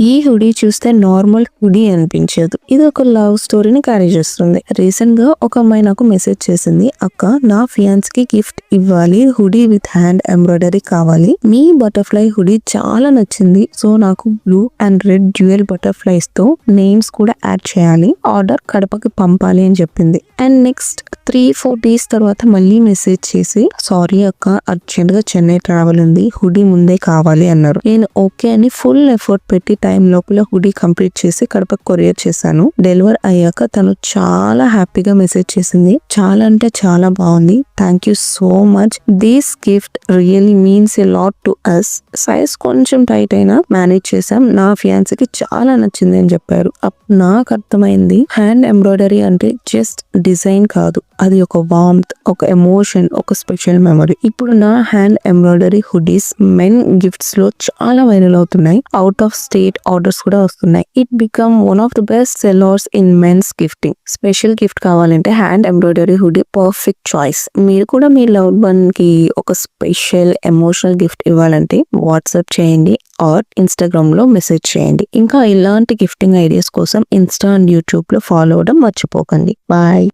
ఈ హుడీ చూస్తే normal hoodie అనిపించదు, ఇది ఒక లవ్ స్టోరీని క్యారీ చేస్తుంది. రీసెంట్ గా ఒక అమ్మాయి నాకు మెసేజ్ చేసింది, అక్క నా ఫియాన్స్ కి గిఫ్ట్ ఇవ్వాలి, హుడీ విత్ హ్యాండ్ ఎంబ్రాయిడరీ కావాలి, మీ బటర్ఫ్లై హుడీ చాలా నచ్చింది, సో నాకు blue and red dual butterflies తో నేమ్స్ కూడా యాడ్ చేయాలి, ఆర్డర్ కడపకి పంపాలి అని చెప్పింది. అండ్ నెక్స్ట్ 3-4 డేస్ తర్వాత మళ్ళీ మెసేజ్ చేసి, సారీ అక్క అర్జెంట్ గా చెన్నై ట్రావెల్ ఉంది, హుడీ ముందే కావాలి అన్నారు. నేను ఓకే అని ఫుల్ ఎఫర్ట్ పెట్టి టైం లోపల హుడీ కంప్లీట్ చేసి కడప కొరియర్ చేశాను. డెలివర్ అయ్యాక తను చాలా హ్యాపీగా మెసేజ్ చేసింది, చాలా అంటే చాలా బాగుంది, thank you so much, this gift really means a lot to us. Size కొంచెం టైట్ అయినా మేనేజ్ చేసాం, నా ఫియాన్స్ కి చాలా నచ్చింది అని చెప్పారు. అప్పుడు నాకు అర్థమైంది, హ్యాండ్ ఎంబ్రాయిడరీ అంటే జస్ట్ డిజైన్ కాదు, అది ఒక వార్మ్త్, ఒక ఎమోషన్, ఒక స్పెషల్ మెమరీ. ఇప్పుడు నా hand embroidery hoodies men gifts లో చాలా వైరల్ అవుతున్నాయి, అవుట్ ఆఫ్ స్టేట్ ఆర్డర్స్ కూడా వస్తున్నాయి. It become one of the best sellers in men's gifting. Special gift కావాలంటే hand embroidery hoodie perfect choice. మీరు కూడా మీ లవ్ వన్ కి ఒక స్పెషల్ ఎమోషనల్ గిఫ్ట్ ఇవ్వాలంటే వాట్సాప్ చేయండి ఆర్ ఇన్స్టాగ్రామ్ లో మెసేజ్ చేయండి. ఇంకా ఇలాంటి గిఫ్టింగ్ ఐడియాస్ కోసం ఇన్స్టా అండ్ యూట్యూబ్ లో ఫాలో అవడం మర్చిపోకండి. బాయ్.